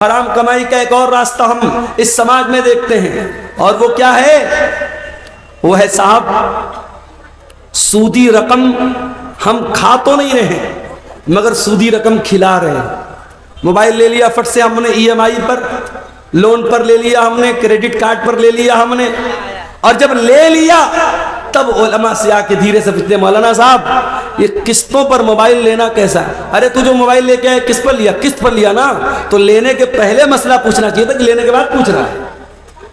حرام کمائی کا ایک اور راستہ ہم اس سماج میں دیکھتے ہیں، اور وہ کیا ہے؟ وہ ہے صاحب سودی رقم ہم کھا تو نہیں رہے مگر سودی رقم کھلا رہے ہیں۔ موبائل لے لیا فٹ سے ہم نے ای ایم آئی پر، لون پر لے لیا ہم نے، کریڈٹ کارڈ پر لے لیا ہم نے، اور جب لے لیا تب علماء سے آ کے دھیرے سے پوچھتے مولانا صاحب یہ قسطوں پر موبائل لینا کیسا ہے؟ ارے تو جو موبائل لے کے آئے کس پر لیا؟ قسط پر لیا نا، تو لینے کے پہلے مسئلہ پوچھنا چاہیے تھا کہ لینے کے بعد پوچھ رہا ہے۔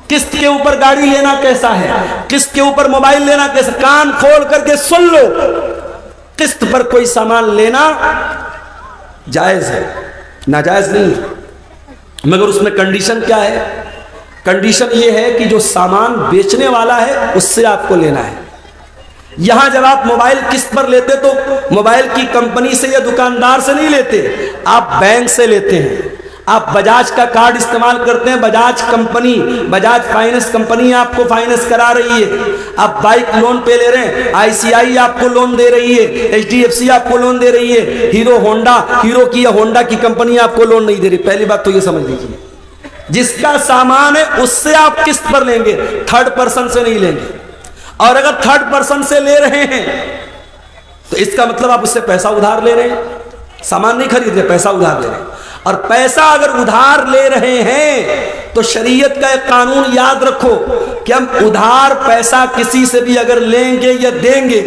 قسط کے اوپر گاڑی لینا کیسا ہے؟ قسط کے اوپر موبائل لینا کیسا؟ کان کھول کر کے سن لو، قسط پر کوئی سامان لینا جائز ہے، ناجائز نہیں، مگر اس میں کنڈیشن کیا ہے؟ کنڈیشن یہ ہے کہ جو سامان بیچنے والا ہے اس سے آپ کو لینا ہے۔ یہاں جب آپ موبائل قسط پر لیتے تو موبائل کی کمپنی سے یا دکاندار سے نہیں لیتے، آپ بینک سے لیتے ہیں۔ آپ بجاج کا کارڈ استعمال کرتے ہیں، Bajaj company, Bajaj finance company آپ کو فائننس کرا رہی ہے۔ آپ بائک لون پہ لے رہے ہیں، آئی سی آئی آپ کو لون دے رہی ہے، ایچ ڈی ایف سی آپ کو لون دے رہی ہے، ہیرو کی یا ہونڈا کی کمپنی آپ کو لون نہیں دے رہی۔ پہلی بات تو یہ سمجھ لیجیے، جس کا سامان ہے اس سے آپ قسط پر لیں گے، تھرڈ پرسن سے نہیں لیں گے۔ اور اگر تھرڈ پرسن سے لے رہے ہیں تو اس کا مطلب آپ اس سے پیسہ ادھار لے رہے ہیں، سامان نہیں خرید رہے، پیسہ ادھار لے رہے ہیں۔ اور پیسہ اگر ادھار لے رہے ہیں تو شریعت کا ایک قانون یاد رکھو کہ ہم ادھار پیسہ کسی سے بھی اگر لیں گے یا دیں گے،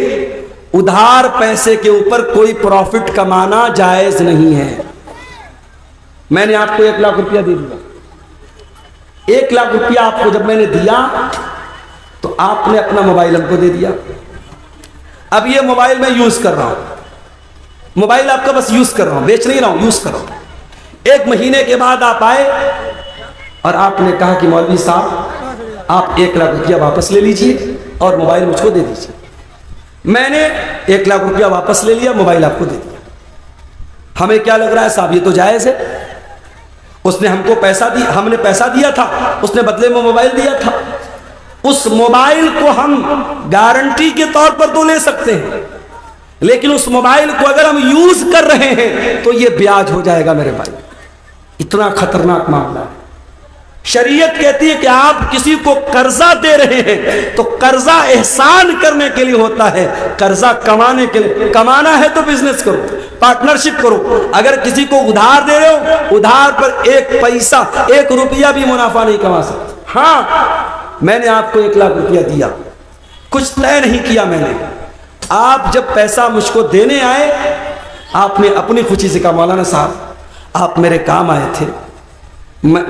ادھار پیسے کے اوپر کوئی پروفٹ کمانا جائز نہیں ہے۔ میں نے آپ کو 1 لاکھ روپیہ دے دیا، 1 لاکھ روپیہ آپ کو جب میں نے دیا تو آپ نے اپنا موبائل ہم کو دے دیا۔ اب یہ موبائل میں یوز کر رہا ہوں، موبائل آپ کا بس یوز کر رہا ہوں، بیچ نہیں رہا ہوں، یوز کر رہا ہوں۔ 1 مہینے کے بعد آپ آئے اور آپ نے کہا کہ مولوی صاحب آپ 1 لاکھ روپیہ واپس لے لیجئے اور موبائل مجھ کو دے دیجئے۔ میں نے 1 لاکھ روپیہ واپس لے لیا، موبائل آپ کو دے دیا۔ ہمیں کیا لگ رہا ہے صاحب یہ تو جائز ہے، اس نے ہم کو پیسہ دیا، ہم نے پیسہ دیا تھا، اس نے بدلے میں موبائل دیا تھا۔ اس موبائل کو ہم گارنٹی کے طور پر تو لے سکتے ہیں، لیکن اس موبائل کو اگر ہم یوز کر رہے ہیں تو یہ بیاج ہو جائے گا میرے بھائی۔ اتنا خطرناک معاملہ ہے۔ شریعت کہتی ہے کہ آپ کسی کو قرضہ دے رہے ہیں تو قرضہ احسان کرنے کے لیے ہوتا ہے، قرضہ کمانے کے لیے۔ کمانا ہے تو بزنس کرو، پارٹنرشپ کرو۔ اگر کسی کو ادھار دے رہے ہو، ادھار پر 1 پیسہ 1 روپیہ بھی منافع نہیں کما سکتے۔ ہاں میں نے آپ کو 1 لاکھ روپیہ دیا، کچھ طے نہیں کیا میں نے۔ آپ جب پیسہ مجھ کو دینے آئے، آپ نے اپنی خوشی سے کہا مولانا صاحب آپ میرے کام آئے تھے،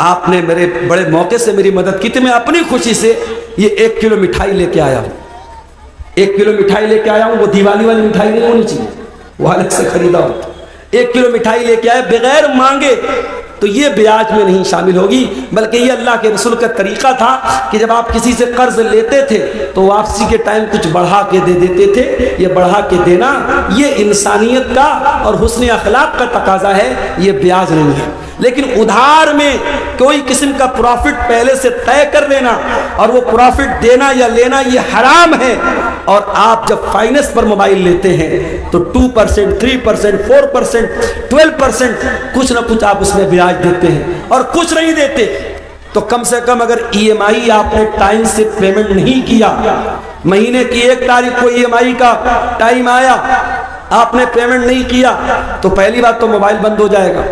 آپ نے میرے بڑے موقع سے میری مدد کی تھی، میں اپنی خوشی سے یہ 1 کلو مٹھائی لے کے آیا ہوں، 1 کلو مٹھائی لے کے آیا ہوں۔ وہ دیوالی والی مٹھائی نہیں ہونی چاہیے، وہ الگ سے خریدا ہوں۔ 1 کلو مٹھائی لے کے آئے بغیر مانگے تو یہ بیاج میں نہیں شامل ہوگی، بلکہ یہ اللہ کے رسول کا طریقہ تھا کہ جب آپ کسی سے قرض لیتے تھے تو واپسی کے ٹائم کچھ بڑھا کے دے دیتے تھے۔ یہ بڑھا کے دینا یہ انسانیت کا اور حسن اخلاق کا تقاضا ہے، یہ بیاج نہیں ہے۔ لیکن ادھار میں کوئی قسم کا پروفٹ پہلے سے طے کر لینا اور وہ پروفٹ دینا یا لینا یہ حرام ہے۔ اور آپ جب فائننس پر موبائل لیتے ہیں تو 2%، 3%، 4%، 12% کچھ نہ کچھ آپ اس میں بیاج دیتے ہیں، اور کچھ نہیں دیتے تو کم سے کم اگر ای ایم آئی آپ نے ٹائم سے پیمنٹ نہیں کیا، مہینے کی 1 تاریخ کو ای ایم آئی کا ٹائم آیا، آپ نے پیمنٹ نہیں کیا تو پہلی بات تو موبائل بند ہو جائے گا۔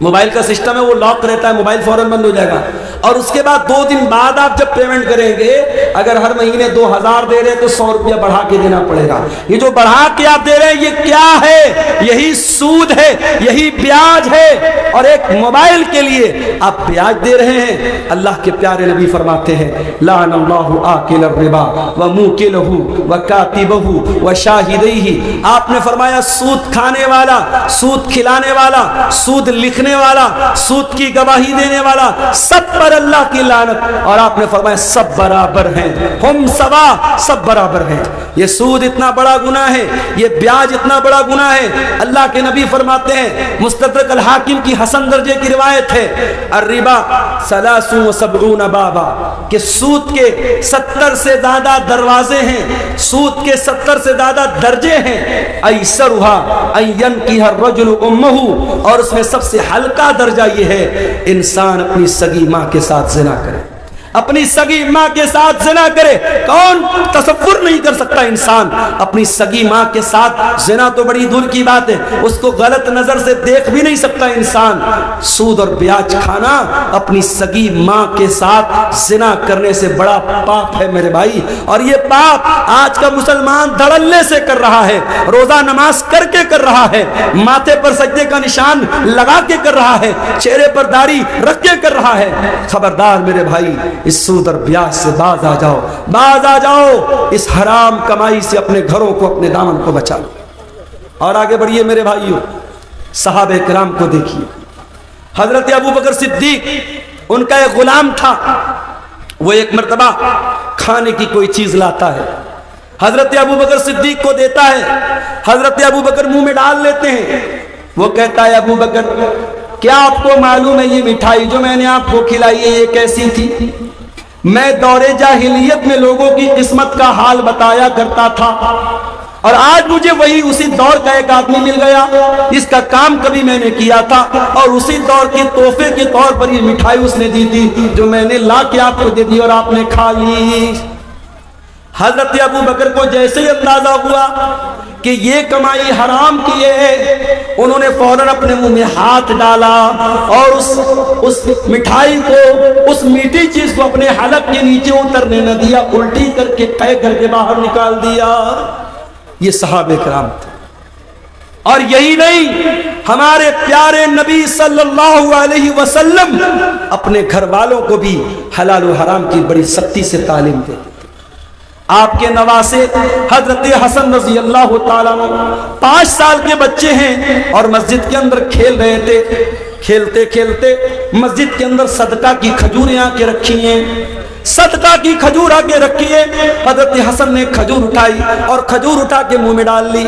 موبائل کا سسٹم ہے وہ لاک رہتا ہے، موبائل فوراً بند ہو جائے گا۔ اور اس کے بعد 2 دن بعد آپ جب پیمنٹ کریں گے، اگر ہر مہینے 2000 دے رہے ہیں تو 100 روپیہ بڑھا کے دینا پڑے گا۔ یہ جو بڑھا کے آپ دے رہے ہیں یہ کیا ہے؟ یہی سود ہے، یہی بیاج ہے، اور ایک موبائل کے لیے آپ بیاج دے رہے ہیں۔ اللہ کے پیارے نبی فرماتے ہیں لعن اللہ آکل الربا وموکلہ وکاتبہ وشاہدیہ۔ آپ نے فرمایا سود کھانے والا، سود کھلانے والا، سود لکھنے والا، سود کی گواہی دینے والا، سب پر اللہ کی لعنت۔ اور آپ نے فرمایا سب برابر ہیں، ہم سوا، سب برابر ہیں۔ یہ سود اتنا بڑا گناہ ہے، یہ بیاج اتنا بڑا گناہ ہے۔ اللہ کے نبی فرماتے ہیں، مستدرک الحاکم کی حسن درجے کی روایت ہے، الربا 73 بابا، کہ سود کے 70 سے زیادہ دروازے ہیں، سود کے 70 سے زیادہ درجے ہیں۔ ایسرھا ان ینکح الرجل امہ، اور اس میں سب سے ہلکا درجہ یہ ہے انسان اپنی سگی ماں کے ساتھ زنا کرے، اپنی سگی ماں کے ساتھ زنا کرے۔ کون تصور نہیں کر سکتا انسان اپنی سگی ماں کے ساتھ زنا؟ تو بڑی دور کی بات ہے، اس کو غلط نظر سے دیکھ بھی نہیں سکتا انسان۔ سود اور بیاج کھانا اپنی سگی ماں کے ساتھ زنا کرنے سے بڑا پاپ ہے میرے بھائی، اور یہ پاپ آج کا مسلمان دھڑلے سے کر رہا ہے، روزہ نماز کر کے کر رہا ہے، ماتھے پر سجدے کا نشان لگا کے کر رہا ہے، چہرے پر داڑھی رکھ کے کر رہا ہے۔ خبردار میرے بھائی، اس سود اور بیاج سے باز آ جاؤ، باز آ جاؤ، اس حرام کمائی سے اپنے گھروں کو، اپنے دامن کو بچا لو۔ اور آگے بڑھیے میرے بھائیوں، صحابہ کرام کو دیکھیے۔ حضرت ابو بکر صدیق، ان کا ایک غلام تھا، وہ ایک مرتبہ کھانے کی کوئی چیز لاتا ہے، حضرت ابو بکر صدیق کو دیتا ہے، حضرت ابو بکر منہ میں ڈال لیتے ہیں۔ وہ کہتا ہے ابو بکر کیا آپ کو معلوم ہے یہ مٹھائی جو میں نے آپ کو کھلائی ہے یہ کیسی تھی؟ میں دور جاہلیت میں لوگوں کی قسمت کا حال بتایا کرتا تھا، اور آج مجھے وہی اسی دور کا ایک آدمی مل گیا، اس کا کام کبھی میں نے کیا تھا، اور اسی دور کے تحفے کے طور پر یہ مٹھائی اس نے دی تھی جو میں نے لا کے آپ کو دے دی اور آپ نے کھا لی۔ حضرت ابو بکر کو جیسے ہی اندازہ ہوا کہ یہ کمائی حرام کی ہے، انہوں نے فوراً اپنے منہ میں ہاتھ ڈالا اور اس مٹھائی کو، اس میٹھی چیز کو اپنے حلق کے نیچے اترنے نہ دیا، الٹی کر کے قے کر کے باہر نکال دیا۔ یہ صحابہ کرام تھے۔ اور یہی نہیں، ہمارے پیارے نبی صلی اللہ علیہ وسلم اپنے گھر والوں کو بھی حلال و حرام کی بڑی سختی سے تعلیم دیتے۔ آپ کے نواسے حضرت حسن رضی اللہ تعالیٰ عنہ 5 سال کے بچے ہیں اور مسجد کے اندر کھیل رہے تھے، کھیلتے کھیلتے مسجد کے اندر صدقہ کی کھجوریں آ کے رکھی ہیں، صدقہ کی کھجور آ کے رکھی ہے۔ حضرت حسن نے کھجور اٹھائی اور کھجور اٹھا کے منہ میں ڈال لی۔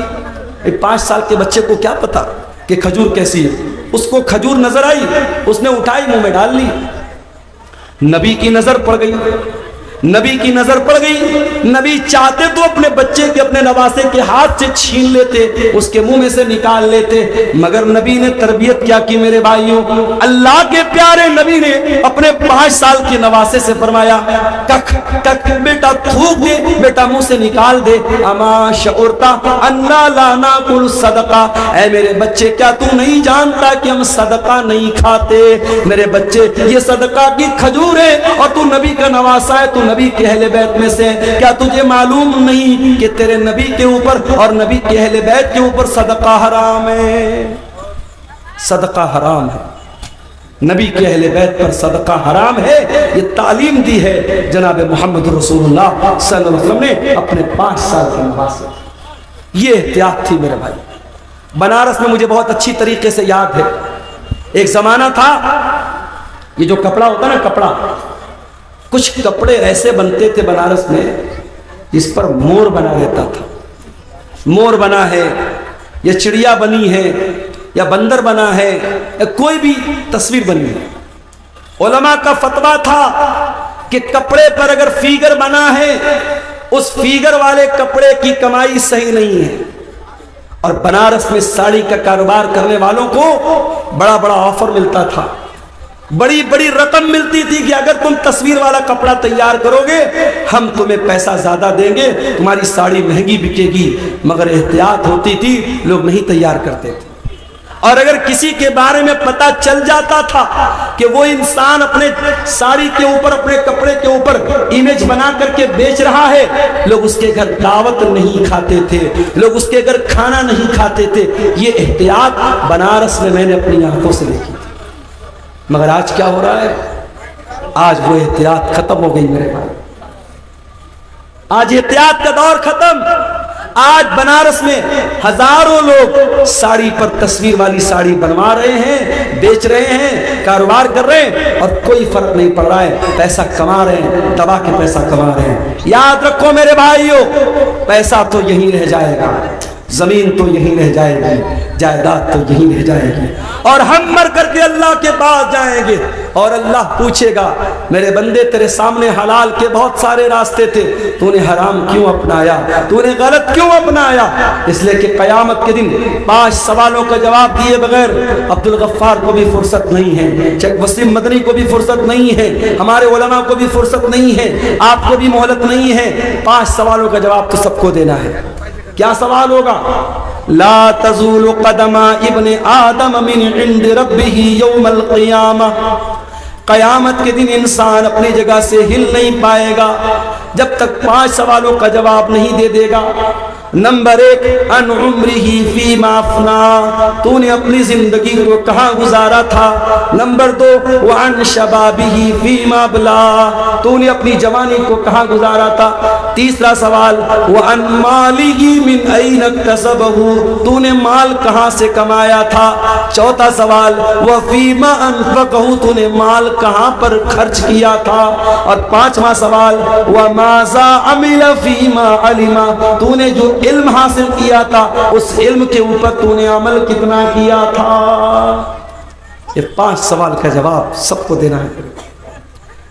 5 سال کے بچے کو کیا پتا کہ کھجور کیسی ہے؟ اس کو کھجور نظر آئی، اس نے اٹھائی منہ میں ڈال لی۔ نبی کی نظر پڑ گئی، نبی کی نظر پڑ گئی، نبی چاہتے تو اپنے بچے کے، اپنے نواسے کے ہاتھ سے چھین لیتے، اس کے منہ میں سے نکال لیتے، مگر نبی نے تربیت کیا کی میرے بھائیوں؟ اللہ کے پیارے نبی نے اپنے 5 سال کے نواسے سے فرمایا کک کک بیٹا تھوک دے، بیٹا منہ سے نکال دے، اما شعورتا انا لا ناکل صدقہ، اے میرے بچے کیا تو نہیں جانتا کہ ہم صدقہ نہیں کھاتے؟ میرے بچے یہ صدقہ کی کھجور ہے اور تو نبی کا نواسا ہے، تو نبی کے اہل بیت میں سے، کیا تجھے معلوم نہیں کہ تیرے نبی کے اوپر اور نبی کے اہل بیت کے اوپر صدقہ حرام ہے؟ صدقہ حرام ہے، نبی کے اہل بیت پر صدقہ حرام ہے۔ یہ تعلیم دی ہے جناب محمد رسول اللہ صلی اللہ علیہ وسلم نے اپنے 5 سال کے نواسے۔ یہ احتیاط تھی میرے بھائی۔ بنارس میں مجھے بہت اچھی طریقے سے یاد ہے، ایک زمانہ تھا، یہ جو کپڑا ہوتا ہے نا، کپڑا، کچھ کپڑے ایسے بنتے تھے بنارس میں جس پر مور بنا رہتا تھا، مور بنا ہے یا چڑیا بنی ہے یا بندر بنا ہے یا کوئی بھی تصویر بنی ہے۔ علماء کا فتویٰ تھا کہ کپڑے پر اگر فیگر بنا ہے، اس فیگر والے کپڑے کی کمائی صحیح نہیں ہے۔ اور بنارس میں ساڑی کا کاروبار کرنے والوں کو بڑا بڑا آفر ملتا تھا، بڑی بڑی رقم ملتی تھی کہ اگر تم تصویر والا کپڑا تیار کرو گے ہم تمہیں پیسہ زیادہ دیں گے، تمہاری ساڑی مہنگی بکے گی۔ مگر احتیاط ہوتی تھی، لوگ نہیں تیار کرتے تھے۔ اور اگر کسی کے بارے میں پتہ چل جاتا تھا کہ وہ انسان اپنے ساڑی کے اوپر، اپنے کپڑے کے اوپر امیج بنا کر کے بیچ رہا ہے، لوگ اس کے گھر دعوت نہیں کھاتے تھے، لوگ اس کے گھر کھانا نہیں کھاتے تھے۔ یہ احتیاط بنارس میں نے اپنی آنکھوں سے دیکھی تھی۔ مگر آج کیا ہو رہا ہے؟ آج وہ احتیاط ختم ہو گئی میرے بھائی، آج احتیاط کا دور ختم۔ آج بنارس میں ہزاروں لوگ ساڑی پر تصویر والی ساڑی بنوا رہے ہیں، بیچ رہے ہیں، کاروبار کر رہے ہیں، اور کوئی فرق نہیں پڑ رہا ہے، پیسہ کما رہے ہیں، دبا کے پیسہ کما رہے ہیں۔ یاد رکھو میرے بھائیوں، پیسہ تو یہیں رہ جائے گا، زمین تو یہیں رہ جائے گی، جائیداد تو یہیں رہ جائے گی، اور ہم مر کر کے اللہ کے پاس جائیں گے، اور اللہ پوچھے گا میرے بندے تیرے سامنے حلال کے بہت سارے راستے تھے، تو نے حرام کیوں اپنایا، تو نے غلط کیوں اپنایا؟ اس لیے کہ قیامت کے دن 5 سوالوں کا جواب دیے بغیر عبد الغفار کو بھی فرصت نہیں ہے، شیخ وسیم مدنی کو بھی فرصت نہیں ہے، ہمارے علماء کو بھی فرصت نہیں ہے، آپ کو بھی مہلت نہیں ہے۔ 5 سوالوں کا جواب تو سب کو دینا ہے۔ کیا سوال ہوگا؟ لا تزول قدم ابن آدم من عند ربه یوم القیامہ، قیامت کے دن انسان اپنی جگہ سے ہل نہیں پائے گا جب تک 5 سوالوں کا جواب نہیں دے دے گا۔ نمبر 1، ان عمرہ فیما افنا، تو نے اپنی زندگی کو کہاں گزارا تھا۔ نمبر 2، وعن شبابہ فیما بلا، تو نے اپنی جوانی کو کہاں گزارا تھا۔ تیسرا سوال، وعن مالہ من این اکتسبہ، تو نے مال کہاں سے کمایا تھا۔ چوتھا سوال، وفیما انفقہ، تو نے مال کہاں پر خرچ کیا تھا۔ اور 5واں سوال، وماذا عمل فیما علم، تو نے جو علم حاصل کیا تھا اس علم کے اوپر تو نے عمل کتنا کیا تھا۔ یہ 5 سوال کا جواب سب کو دینا ہے۔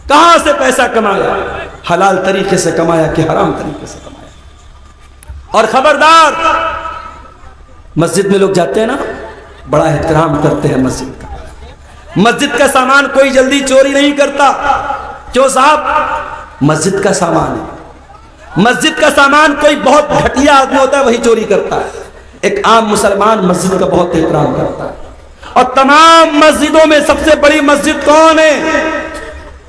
کہاں سے پیسہ کمایا، حلال طریقے سے کمایا کہ حرام طریقے سے کمایا۔ اور خبردار، مسجد میں لوگ جاتے ہیں نا، بڑا احترام کرتے ہیں مسجد کا، مسجد کا سامان کوئی جلدی چوری نہیں کرتا۔ کیوں صاحب؟ مسجد کا سامان ہے، مسجد کا سامان کوئی بہت گھٹیا آدمی ہوتا ہے وہی چوری کرتا ہے، ایک عام مسلمان مسجد کا بہت احترام کرتا ہے۔ اور تمام مسجدوں میں سب سے بڑی مسجد کون ہے؟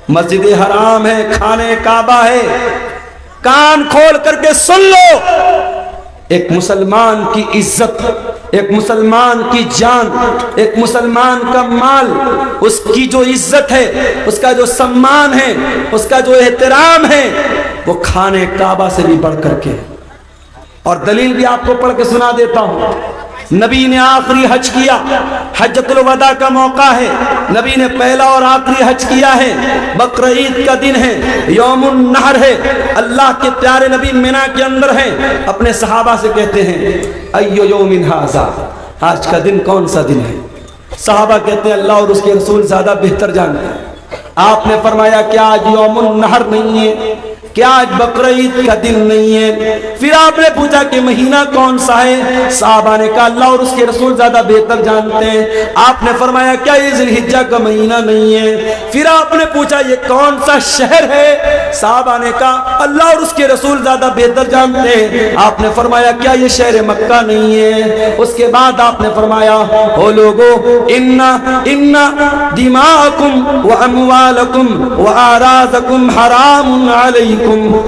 مسجد حرام ہے، خانہ کعبہ ہے۔ کان کھول کر کے سن لو، ایک مسلمان کی عزت، ایک مسلمان کی جان، ایک مسلمان کا مال، اس کی جو عزت ہے، اس کا جو سمان ہے، اس کا جو احترام ہے، وہ خانہ کعبہ سے بھی بڑھ کر کے۔ اور دلیل بھی آپ کو پڑھ کے سنا دیتا ہوں۔ نبی نے آخری حج کیا، حجۃ الوداع کا موقع ہے، نبی نے پہلا اور آخری حج کیا ہے، بقرعید کا دن ہے، یوم النحر ہے، اللہ کے پیارے نبی مینا کے اندر ہیں، اپنے صحابہ سے کہتے ہیں ایو یوم ھذا، آج کا دن کون سا دن ہے؟ صحابہ کہتے ہیں اللہ اور اس کے رسول زیادہ بہتر جانتے ہیں۔ آپ نے فرمایا کیا آج یوم النحر نہیں ہے؟ کیا آج بقرعید کا دن نہیں ہے؟ پھر آپ نے پوچھا کہ مہینہ کون سا ہے؟ صحابہ نے کہا اللہ اور اس کے رسول زیادہ بہتر جانتے ہیں۔ آپ نے فرمایا کیا یہ ذی الحجہ کا مہینہ نہیں ہے؟ پھر آپ نے پوچھا یہ کون سا شہر ہے؟ صحابہ نے کہا اللہ اور اس کے رسول زیادہ بہتر جانتے ہیں۔ آپ نے فرمایا کیا یہ شہر مکہ نہیں ہے؟ اس کے بعد آپ نے فرمایا او لوگو ان دماءکم واموالکم واعراضکم حرام علیکم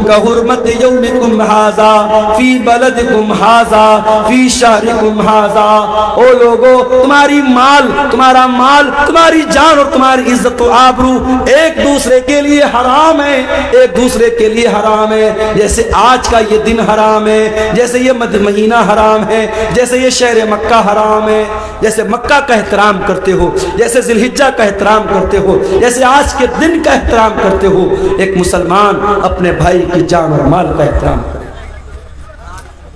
کحرمت یومکم ھذا فی بلدکم ھذا فی شہرکم ھذا۔ او لوگو، تمہاری مال، تمہارا مال، تمہاری جان اور تمہاری عزت و آبرو ایک دوسرے کے لیے حرام ہے، ایک دوسرے کے لیے حرام ہے۔ جیسے آج کا یہ دن حرام ہے، جیسے یہ مہینہ حرام ہے، جیسے یہ شہر مکہ حرام ہے، جیسے مکہ کا احترام کرتے ہو، جیسے ذی الحجہ کا احترام کرتے ہو، جیسے آج کے دن کا احترام کرتے ہو، ایک مسلمان اپنے بھائی کی جان اور مال کا احترام کرے۔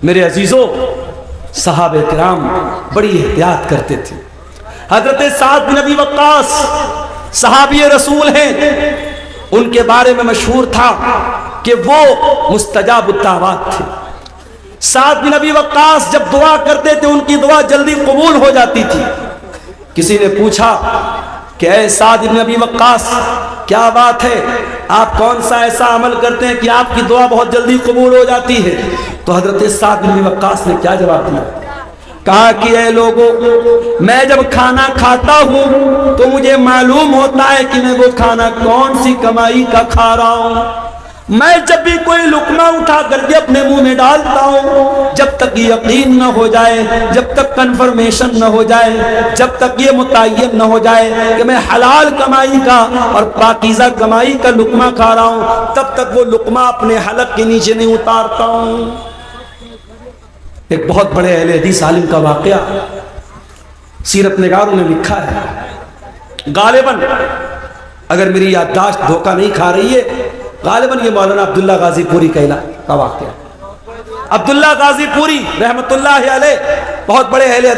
میرے عزیزوں، صحابہ کرام بڑی احتیاط کرتے تھے۔ حضرت سعد بن ابی وقاص صحابی رسول ہیں، ان کے بارے میں مشہور تھا کہ وہ مستجاب الدعوات تھے۔ سعد بن ابی وقاص جب دعا کرتے تھے ان کی دعا جلدی قبول ہو جاتی تھی۔ کسی نے پوچھا کہ اے سعد بن ابی وقاص، کیا بات ہے، آپ کون سا ایسا عمل کرتے ہیں کہ آپ کی دعا بہت جلدی قبول ہو جاتی ہے؟ تو حضرت سعد بن ابی وقاص نے کیا جواب دیا؟ کہا کہ اے لوگوں، میں جب کھانا کھاتا ہوں تو مجھے معلوم ہوتا ہے کہ میں وہ کھانا کون سی کمائی کا کھا رہا ہوں۔ میں جب بھی کوئی لقمہ اٹھا کر کے اپنے منہ میں ڈالتا ہوں، جب تک یقین نہ ہو جائے، جب تک کنفرمیشن نہ ہو جائے، جب تک یہ متعین نہ ہو جائے کہ میں حلال کمائی کا اور پاکیزہ کمائی کا لقمہ کھا رہا ہوں، تب تک وہ لقمہ اپنے حلق کے نیچے نہیں اتارتا ہوں۔ ایک بہت بڑے اہل حدیث عالم کا واقعہ سیرت نگاروں نے لکھا ہے، غالباً اگر میری یادداشت دھوکہ نہیں کھا رہی ہے، غالباً یہ مولانا عبداللہ غازی پوری کا واقعہ ہے۔ عبداللہ غازی پوری رحمت اللہ علیہ بہت بڑے اہل حدیث